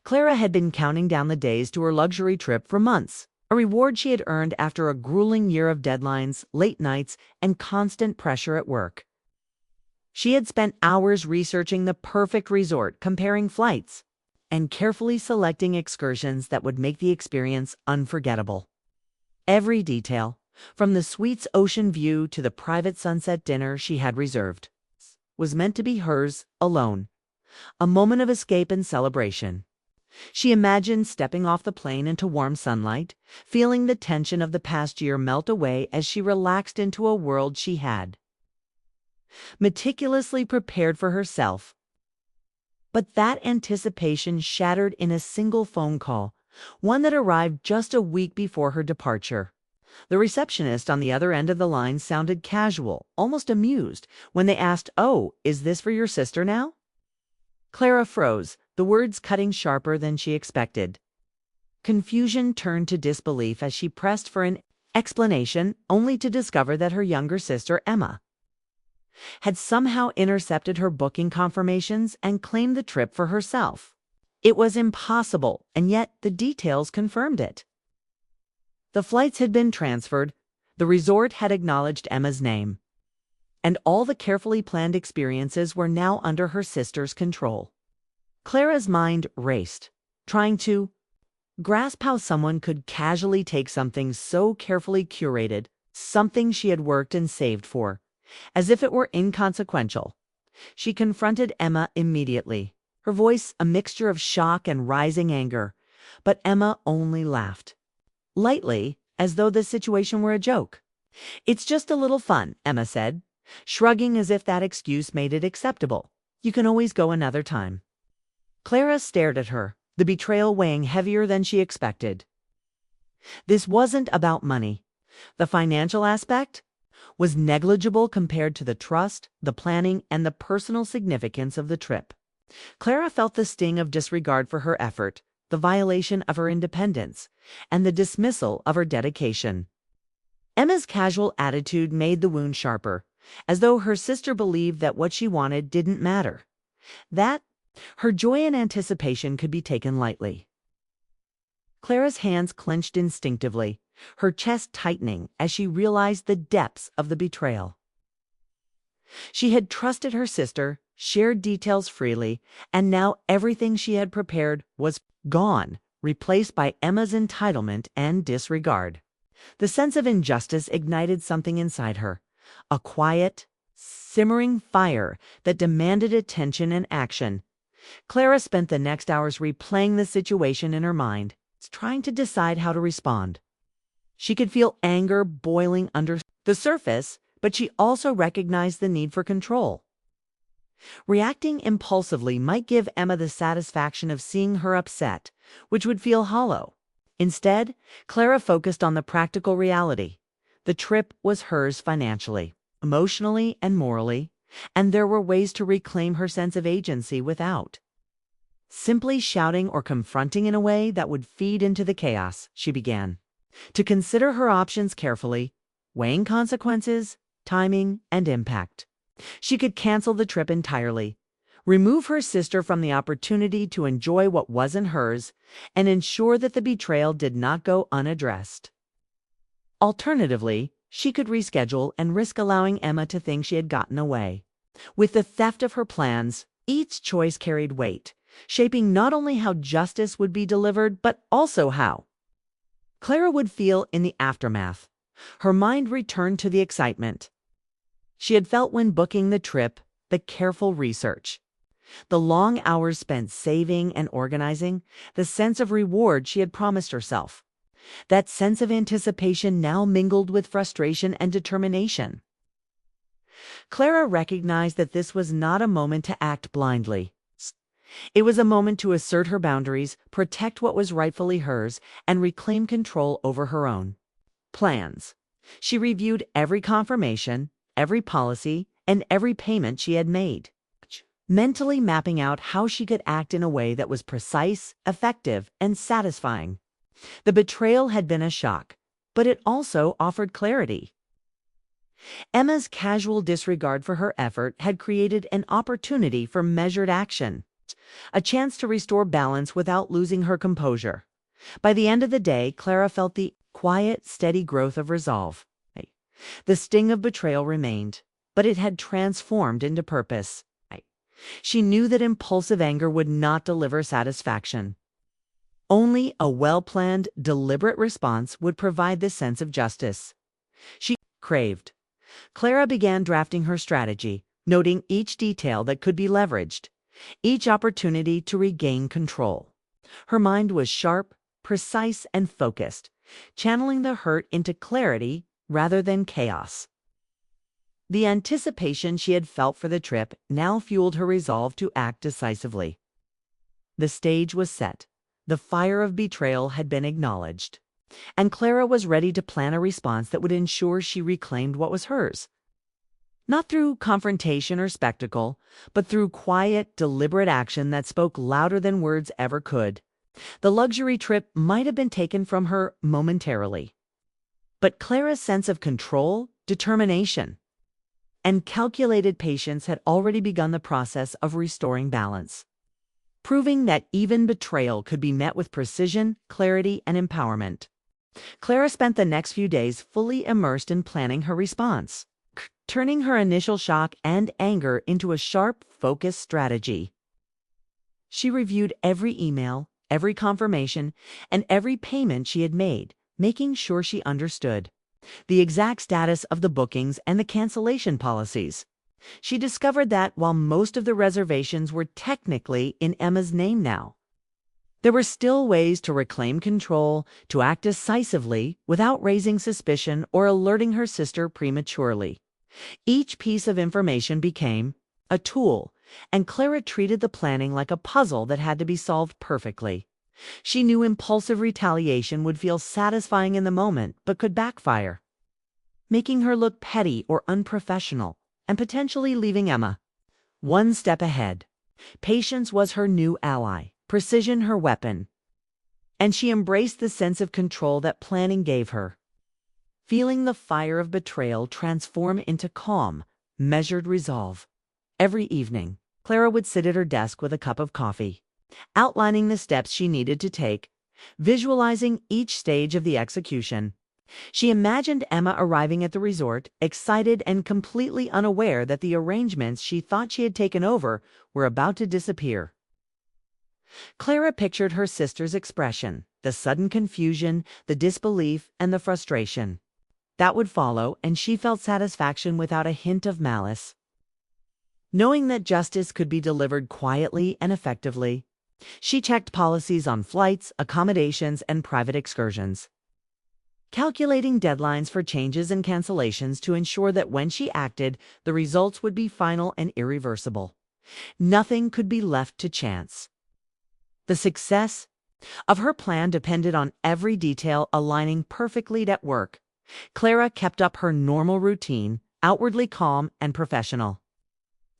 Clara had been counting down the days to her luxury trip for months, a reward she had earned after a grueling year of deadlines, late nights, and constant pressure at work. She had spent hours researching the perfect resort, comparing flights, and carefully selecting excursions that would make the experience unforgettable. Every detail, from the suite's ocean view to the private sunset dinner she had reserved, was meant to be hers alone, a moment of escape and celebration. She imagined stepping off the plane into warm sunlight, feeling the tension of the past year melt away as she relaxed into a world she had meticulously prepared for herself. But that anticipation shattered in a single phone call, one that arrived just a week before her departure. The receptionist on the other end of the line sounded casual, almost amused, when they asked, "Oh, is this for your sister now?" Clara froze, the words cutting sharper than she expected. Confusion turned to disbelief as she pressed for an explanation, only to discover that her younger sister, Emma, had somehow intercepted her booking confirmations and claimed the trip for herself. It was impossible, and yet the details confirmed it. The flights had been transferred, the resort had acknowledged Emma's name, and all the carefully planned experiences were now under her sister's control. Clara's mind raced, trying to grasp how someone could casually take something so carefully curated, something she had worked and saved for, as if it were inconsequential. She confronted Emma immediately, her voice a mixture of shock and rising anger, but Emma only laughed, lightly, as though the situation were a joke. "It's just a little fun," Emma said, shrugging as if that excuse made it acceptable. "You can always go another time." Clara stared at her, the betrayal weighing heavier than she expected. This wasn't about money. The financial aspect was negligible compared to the trust, the planning, and the personal significance of the trip. Clara felt the sting of disregard for her effort, the violation of her independence, and the dismissal of her dedication. Emma's casual attitude made the wound sharper, as though her sister believed that what she wanted didn't matter, that her joy and anticipation could be taken lightly. Clara's hands clenched instinctively, her chest tightening as she realized the depths of the betrayal. She had trusted her sister, shared details freely, and now everything she had prepared was gone, replaced by Emma's entitlement and disregard. The sense of injustice ignited something inside her, a quiet, simmering fire that demanded attention and action. Clara spent the next hours replaying the situation in her mind, trying to decide how to respond. She could feel anger boiling under the surface, but she also recognized the need for control. Reacting impulsively might give Emma the satisfaction of seeing her upset, which would feel hollow. Instead, Clara focused on the practical reality. The trip was hers financially, emotionally, and morally, and there were ways to reclaim her sense of agency without simply shouting or confronting in a way that would feed into the chaos. She began to consider her options carefully, weighing consequences, timing, and impact. She could cancel the trip entirely, remove her sister from the opportunity to enjoy what wasn't hers, and ensure that the betrayal did not go unaddressed. Alternatively, she could reschedule and risk allowing Emma to think she had gotten away. With the theft of her plans, each choice carried weight, shaping not only how justice would be delivered, but also how Clara would feel in the aftermath. Her mind returned to the excitement she had felt when booking the trip, the careful research, the long hours spent saving and organizing, the sense of reward she had promised herself. That sense of anticipation now mingled with frustration and determination. Clara recognized that this was not a moment to act blindly. It was a moment to assert her boundaries, protect what was rightfully hers, and reclaim control over her own plans. She reviewed every confirmation, every policy, and every payment she had made, mentally mapping out how she could act in a way that was precise, effective, and satisfying. The betrayal had been a shock, but it also offered clarity. Emma's casual disregard for her effort had created an opportunity for measured action. a chance to restore balance without losing her composure. By the end of the day, Clara felt the quiet, steady growth of resolve. The sting of betrayal remained, but it had transformed into purpose. She knew that impulsive anger would not deliver satisfaction. Only a well-planned, deliberate response would provide this sense of justice she craved. Clara began drafting her strategy, noting each detail that could be leveraged, each opportunity to regain control. Her mind was sharp, precise, and focused, channeling the hurt into clarity rather than chaos. The anticipation she had felt for the trip now fueled her resolve to act decisively. The stage was set. The fire of betrayal had been acknowledged, and Clara was ready to plan a response that would ensure she reclaimed what was hers. Not through confrontation or spectacle, but through quiet, deliberate action that spoke louder than words ever could. The luxury trip might have been taken from her momentarily, but Clara's sense of control, determination, and calculated patience had already begun the process of restoring balance, proving that even betrayal could be met with precision, clarity, and empowerment. Clara spent the next few days fully immersed in planning her response, turning her initial shock and anger into a sharp, focused strategy. She reviewed every email, every confirmation, and every payment she had made, making sure she understood the exact status of the bookings and the cancellation policies. She discovered that while most of the reservations were technically in Emma's name now, there were still ways to reclaim control, to act decisively without raising suspicion or alerting her sister prematurely. Each piece of information became a tool, and Clara treated the planning like a puzzle that had to be solved perfectly. She knew impulsive retaliation would feel satisfying in the moment, but could backfire, making her look petty or unprofessional, and potentially leaving Emma one step ahead. Patience was her new ally, precision her weapon, and she embraced the sense of control that planning gave her. Feeling the fire of betrayal transform into calm, measured resolve. Every evening, Clara would sit at her desk with a cup of coffee, outlining the steps she needed to take, visualizing each stage of the execution. She imagined Emma arriving at the resort, excited and completely unaware that the arrangements she thought she had taken over were about to disappear. Clara pictured her sister's expression, the sudden confusion, the disbelief, and the frustration that would follow, and she felt satisfaction without a hint of malice. Knowing that justice could be delivered quietly and effectively, she checked policies on flights, accommodations, and private excursions, calculating deadlines for changes and cancellations to ensure that when she acted, the results would be final and irreversible. Nothing could be left to chance. The success of her plan depended on every detail aligning perfectly at work. Clara kept up her normal routine, outwardly calm and professional,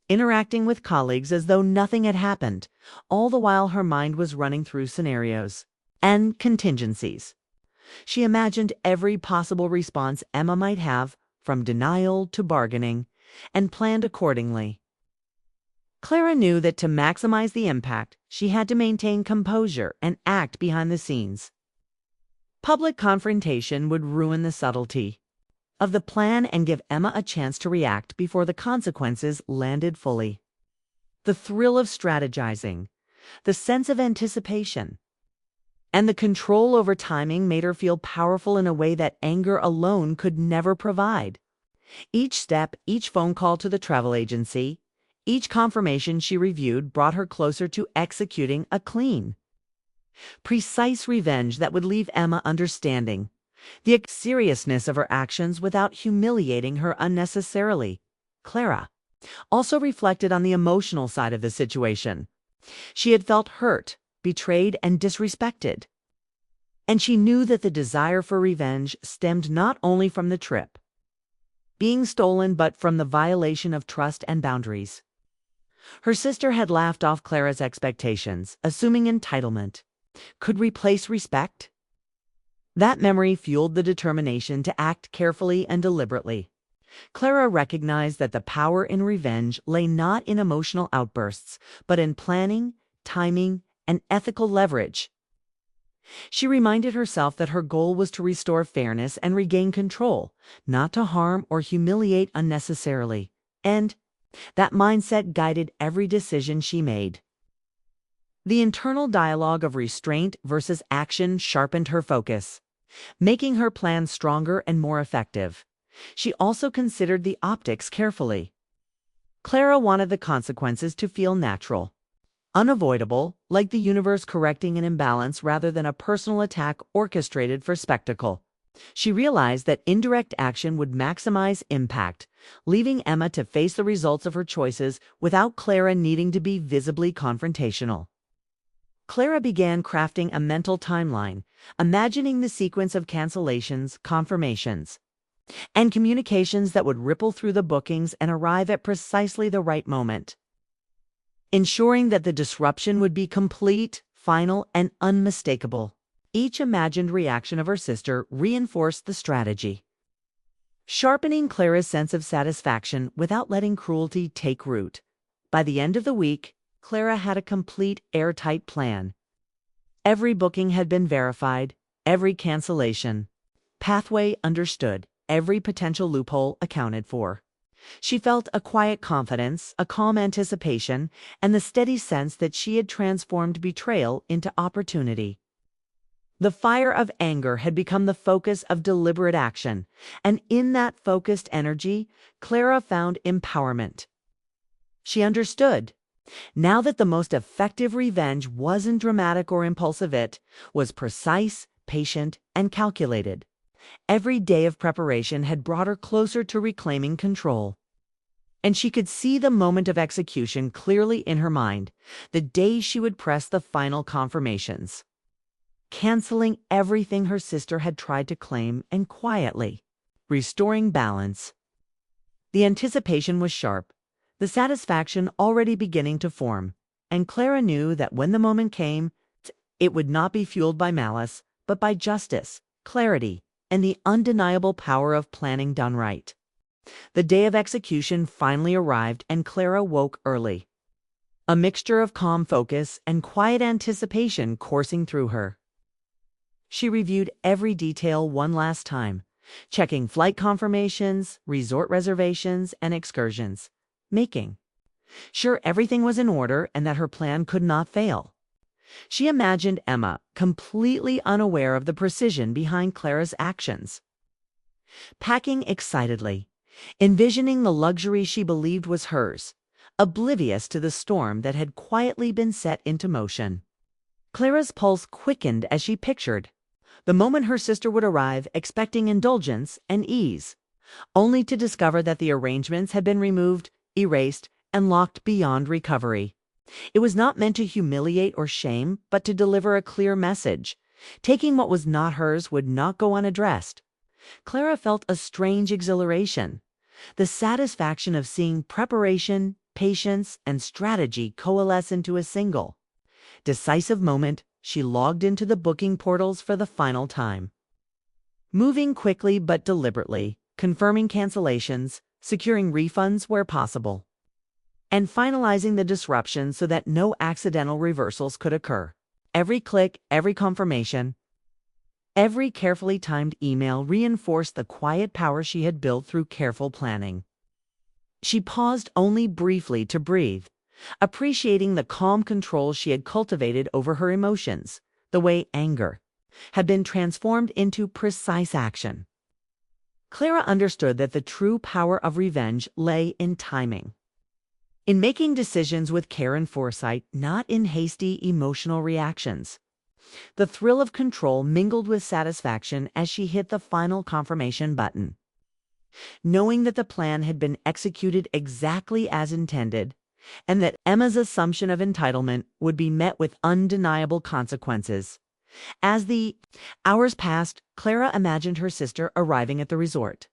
interacting with colleagues as though nothing had happened, all the while her mind was running through scenarios and contingencies. She imagined every possible response Emma might have, from denial to bargaining, and planned accordingly. Clara knew that to maximize the impact, she had to maintain composure and act behind the scenes. Public confrontation would ruin the subtlety of the plan and give Emma a chance to react before the consequences landed fully. The thrill of strategizing, the sense of anticipation, and the control over timing made her feel powerful in a way that anger alone could never provide. Each step, each phone call to the travel agency, each confirmation she reviewed brought her closer to executing a clean, precise revenge that would leave Emma understanding the seriousness of her actions without humiliating her unnecessarily. Clara also reflected on the emotional side of the situation. She had felt hurt, betrayed, and disrespected, and she knew that the desire for revenge stemmed not only from the trip being stolen, but from the violation of trust and boundaries. Her sister had laughed off Clara's expectations, assuming entitlement could replace respect. That memory fueled the determination to act carefully and deliberately. Clara recognized that the power in revenge lay not in emotional outbursts, but in planning, timing, and ethical leverage. She reminded herself that her goal was to restore fairness and regain control, not to harm or humiliate unnecessarily. And that mindset guided every decision she made. The internal dialogue of restraint versus action sharpened her focus, making her plan stronger and more effective. She also considered the optics carefully. Clara wanted the consequences to feel natural, unavoidable, like the universe correcting an imbalance rather than a personal attack orchestrated for spectacle. She realized that indirect action would maximize impact, leaving Emma to face the results of her choices without Clara needing to be visibly confrontational. Clara began crafting a mental timeline, imagining the sequence of cancellations, confirmations, and communications that would ripple through the bookings and arrive at precisely the right moment, ensuring that the disruption would be complete, final, and unmistakable. Each imagined reaction of her sister reinforced the strategy, sharpening Clara's sense of satisfaction without letting cruelty take root. By the end of the week, Clara had a complete, airtight plan. Every booking had been verified, every cancellation pathway understood, every potential loophole accounted for. She felt a quiet confidence, a calm anticipation, and the steady sense that she had transformed betrayal into opportunity. The fire of anger had become the focus of deliberate action, and in that focused energy, Clara found empowerment. She understood. Now that the most effective revenge wasn't dramatic or impulsive, it was precise, patient, and calculated. Every day of preparation had brought her closer to reclaiming control. And she could see the moment of execution clearly in her mind, the day she would press the final confirmations, canceling everything her sister had tried to claim and quietly restoring balance. The anticipation was sharp, the satisfaction already beginning to form, and Clara knew that when the moment came, it would not be fueled by malice, but by justice, clarity, and the undeniable power of planning done right. The day of execution finally arrived, and Clara woke early, a mixture of calm focus and quiet anticipation coursing through her. She reviewed every detail one last time, checking flight confirmations, resort reservations, and excursions, making sure everything was in order and that her plan could not fail. She imagined Emma, completely unaware of the precision behind Clara's actions, packing excitedly, envisioning the luxury she believed was hers, oblivious to the storm that had quietly been set into motion. Clara's pulse quickened as she pictured the moment her sister would arrive, expecting indulgence and ease, only to discover that the arrangements had been removed, erased, and locked beyond recovery. It was not meant to humiliate or shame, but to deliver a clear message. Taking what was not hers would not go unaddressed. Clara felt a strange exhilaration, the satisfaction of seeing preparation, patience, and strategy coalesce into a single decisive moment. She logged into the booking portals for the final time, moving quickly but deliberately, confirming cancellations, securing refunds where possible, and finalizing the disruption so that no accidental reversals could occur. Every click, every confirmation, every carefully timed email reinforced the quiet power she had built through careful planning. She paused only briefly to breathe, appreciating the calm control she had cultivated over her emotions, the way anger had been transformed into precise action. Clara understood that the true power of revenge lay in timing, in making decisions with care and foresight, not in hasty emotional reactions. The thrill of control mingled with satisfaction as she hit the final confirmation button. Knowing that the plan had been executed exactly as intended, and that Emma's assumption of entitlement would be met with undeniable consequences. As the hours passed, Clara imagined her sister arriving at the resort,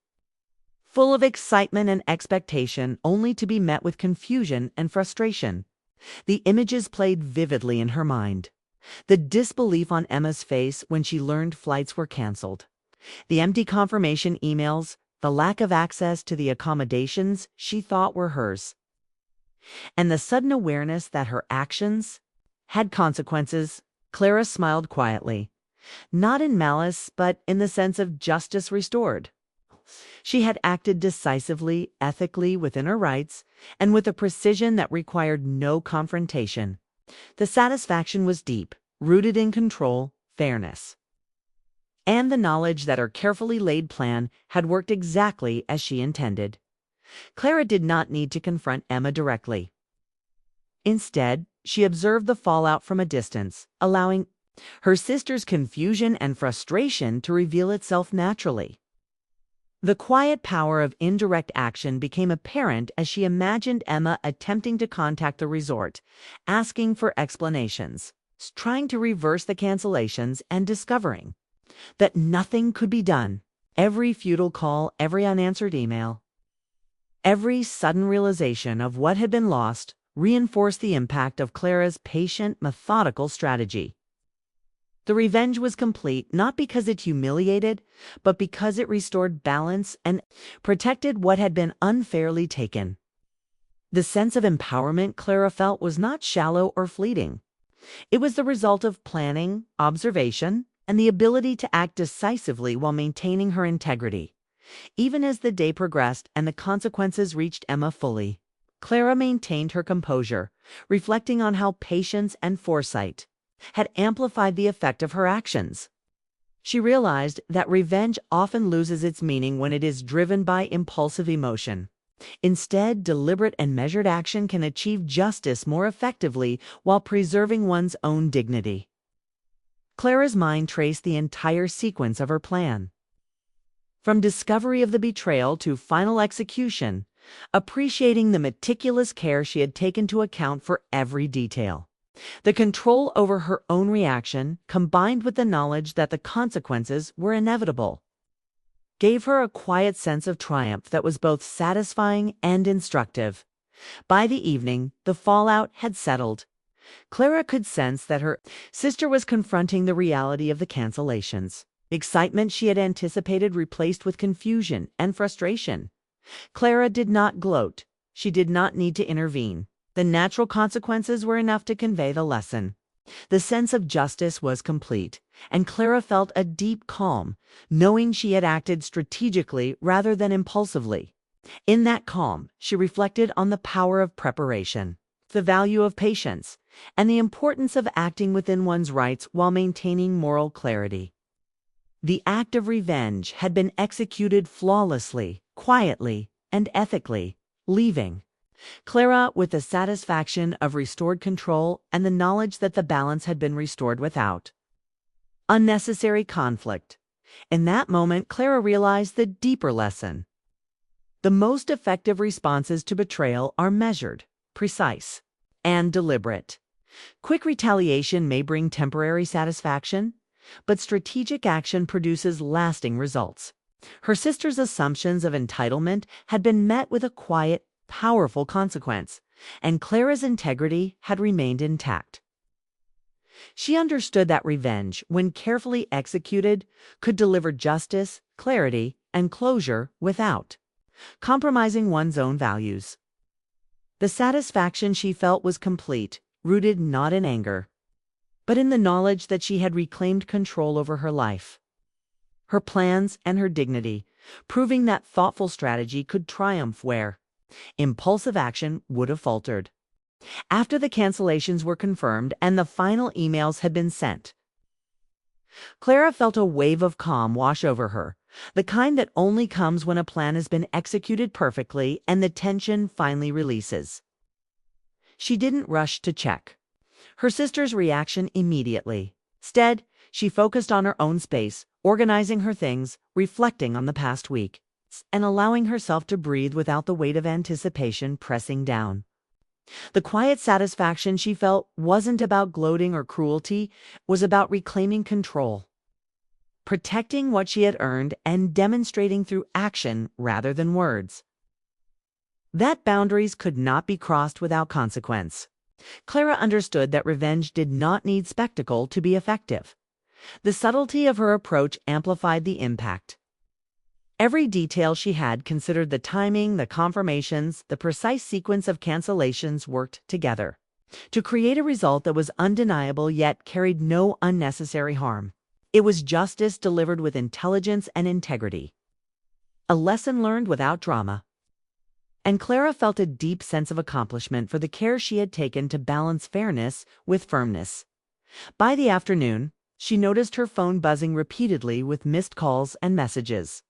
full of excitement and expectation, only to be met with confusion and frustration. The images played vividly in her mind. The disbelief on Emma's face when she learned flights were canceled, the empty confirmation emails, the lack of access to the accommodations she thought were hers, and the sudden awareness that her actions had consequences, Clara smiled quietly, not in malice, but in the sense of justice restored. She had acted decisively, ethically within her rights, and with a precision that required no confrontation. The satisfaction was deep, rooted in control, fairness, and the knowledge that her carefully laid plan had worked exactly as she intended. Clara did not need to confront Emma directly. Instead, she observed the fallout from a distance, allowing her sister's confusion and frustration to reveal itself naturally. The quiet power of indirect action became apparent as she imagined Emma attempting to contact the resort, asking for explanations, trying to reverse the cancellations, and discovering that nothing could be done. Every futile call, every unanswered email, every sudden realization of what had been lost reinforced the impact of Clara's patient, methodical strategy. The revenge was complete not because it humiliated, but because it restored balance and protected what had been unfairly taken. The sense of empowerment Clara felt was not shallow or fleeting. It was the result of planning, observation, and the ability to act decisively while maintaining her integrity. Even as the day progressed and the consequences reached Emma fully, Clara maintained her composure, reflecting on how patience and foresight had amplified the effect of her actions. She realized that revenge often loses its meaning when it is driven by impulsive emotion. Instead, deliberate and measured action can achieve justice more effectively while preserving one's own dignity. Clara's mind traced the entire sequence of her plan. From discovery of the betrayal to final execution, appreciating the meticulous care she had taken to account for every detail. The control over her own reaction, combined with the knowledge that the consequences were inevitable, gave her a quiet sense of triumph that was both satisfying and instructive. By the evening, the fallout had settled. Clara could sense that her sister was confronting the reality of the cancellations. Excitement she had anticipated replaced with confusion and frustration. Clara did not gloat. She did not need to intervene. The natural consequences were enough to convey the lesson. The sense of justice was complete, and Clara felt a deep calm, knowing she had acted strategically rather than impulsively. In that calm, she reflected on the power of preparation, the value of patience, and the importance of acting within one's rights while maintaining moral clarity. The act of revenge had been executed flawlessly, quietly, and ethically, leaving Clara with the satisfaction of restored control and the knowledge that the balance had been restored without unnecessary conflict. In that moment, Clara realized the deeper lesson. The most effective responses to betrayal are measured, precise, and deliberate. Quick retaliation may bring temporary satisfaction, but strategic action produces lasting results. Her sister's assumptions of entitlement had been met with a quiet, powerful consequence, and Clara's integrity had remained intact. She understood that revenge, when carefully executed, could deliver justice, clarity, and closure without compromising one's own values. The satisfaction she felt was complete, rooted not in anger, but in the knowledge that she had reclaimed control over her life, her plans, and her dignity, proving that thoughtful strategy could triumph where impulsive action would have faltered. After the cancellations were confirmed and the final emails had been sent, Clara felt a wave of calm wash over her, the kind that only comes when a plan has been executed perfectly and the tension finally releases. She didn't rush to check her sister's reaction immediately. Instead, she focused on her own space, organizing her things, reflecting on the past week, and allowing herself to breathe without the weight of anticipation pressing down. The quiet satisfaction she felt wasn't about gloating or cruelty, it was about reclaiming control, protecting what she had earned and demonstrating through action rather than words that boundaries could not be crossed without consequence. Clara understood that revenge did not need spectacle to be effective. The subtlety of her approach amplified the impact. Every detail she had considered: the timing, the confirmations, the precise sequence of cancellations worked together. to create a result that was undeniable yet carried no unnecessary harm. It was justice delivered with intelligence and integrity. A lesson learned without drama. And Clara felt a deep sense of accomplishment for the care she had taken to balance fairness with firmness. By the afternoon, she noticed her phone buzzing repeatedly with missed calls and messages.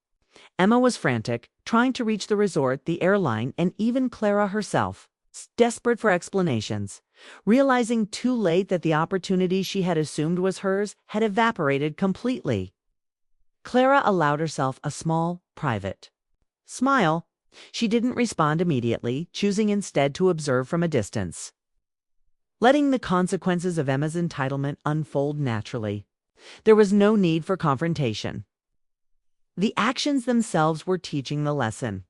Emma was frantic, trying to reach the resort, the airline, and even Clara herself, desperate for explanations, realizing too late that the opportunity she had assumed was hers had evaporated completely. Clara allowed herself a small, private smile. She didn't respond immediately, choosing instead to observe from a distance, letting the consequences of Emma's entitlement unfold naturally. There was no need for confrontation. The actions themselves were teaching the lesson.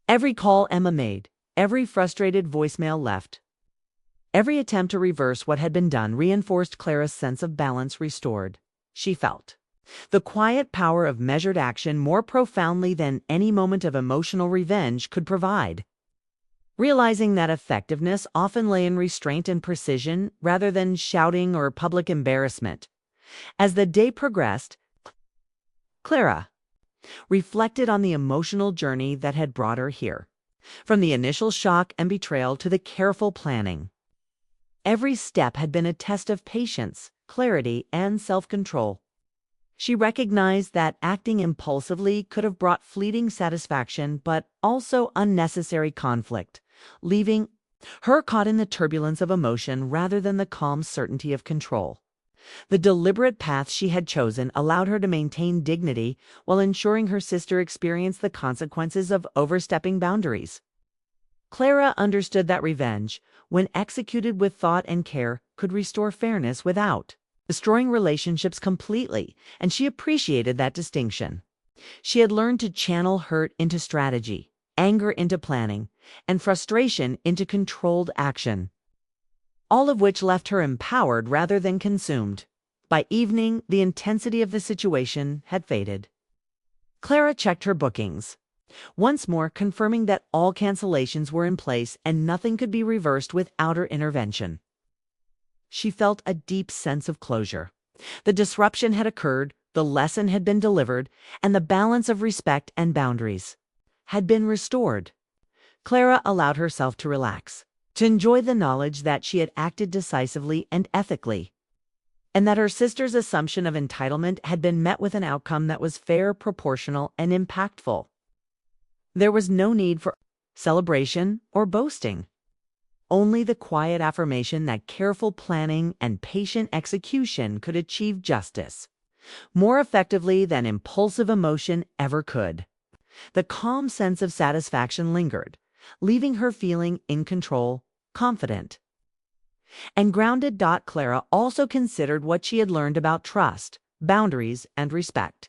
Every call Emma made, every frustrated voicemail left, every attempt to reverse what had been done reinforced Clara's sense of balance restored. She felt the quiet power of measured action more profoundly than any moment of emotional revenge could provide. Realizing that effectiveness often lay in restraint and precision rather than shouting or public embarrassment. As the day progressed, Clara reflected on the emotional journey that had brought her here. From the initial shock and betrayal to the careful planning, every step had been a test of patience, clarity, and self-control. She recognized that acting impulsively could have brought fleeting satisfaction but also unnecessary conflict, leaving her caught in the turbulence of emotion rather than the calm certainty of control. The deliberate path she had chosen allowed her to maintain dignity while ensuring her sister experienced the consequences of overstepping boundaries. Clara understood that revenge, when executed with thought and care, could restore fairness without destroying relationships completely, and she appreciated that distinction. She had learned to channel hurt into strategy, anger into planning, and frustration into controlled action, all of which left her empowered rather than consumed. By evening, the intensity of the situation had faded. Clara checked her bookings, once more confirming that all cancellations were in place and nothing could be reversed without her intervention. She felt a deep sense of closure. The disruption had occurred, the lesson had been delivered, and the balance of respect and boundaries had been restored. Clara allowed herself to relax, to enjoy the knowledge that she had acted decisively and ethically, and that her sister's assumption of entitlement had been met with an outcome that was fair, proportional, and impactful. There was no need for celebration or boasting. Only the quiet affirmation that careful planning and patient execution could achieve justice more effectively than impulsive emotion ever could. The calm sense of satisfaction lingered, leaving her feeling in control, confident, and grounded. Clara also considered what she had learned about trust, boundaries, and respect.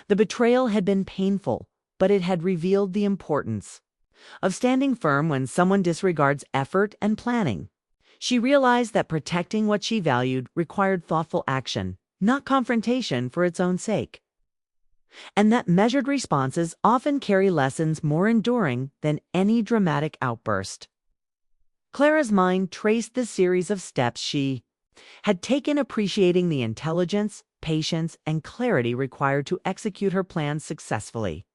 The betrayal had been painful, but it had revealed the importance of standing firm when someone disregards effort and planning. She realized that protecting what she valued required thoughtful action, not confrontation for its own sake, and that measured responses often carry lessons more enduring than any dramatic outburst. Clara's mind traced the series of steps she had taken, appreciating the intelligence, patience, and clarity required to execute her plans successfully.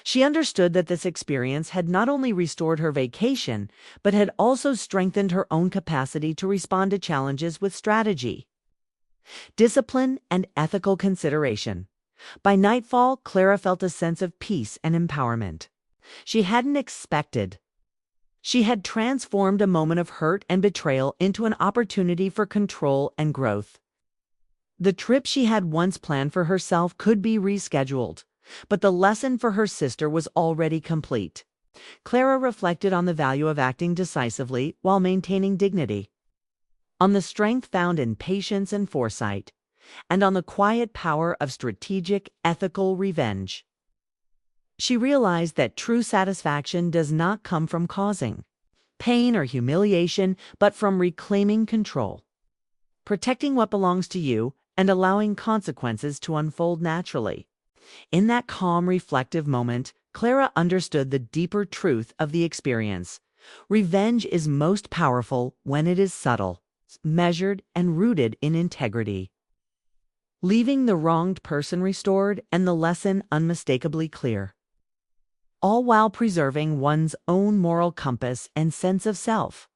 She understood that this experience had not only restored her vacation, but had also strengthened her own capacity to respond to challenges with strategy, discipline, and ethical consideration. By nightfall, Clara felt a sense of peace and empowerment she hadn't expected. She had transformed a moment of hurt and betrayal into an opportunity for control and growth. The trip she had once planned for herself could be rescheduled, but the lesson for her sister was already complete. Clara reflected on the value of acting decisively while maintaining dignity, on the strength found in patience and foresight, and on the quiet power of strategic, ethical revenge. She realized that true satisfaction does not come from causing pain or humiliation, but from reclaiming control, protecting what belongs to you, and allowing consequences to unfold naturally. In that calm, reflective moment, Clara understood the deeper truth of the experience. Revenge is most powerful when it is subtle, measured, and rooted in integrity, leaving the wronged person restored and the lesson unmistakably clear, all while preserving one's own moral compass and sense of self.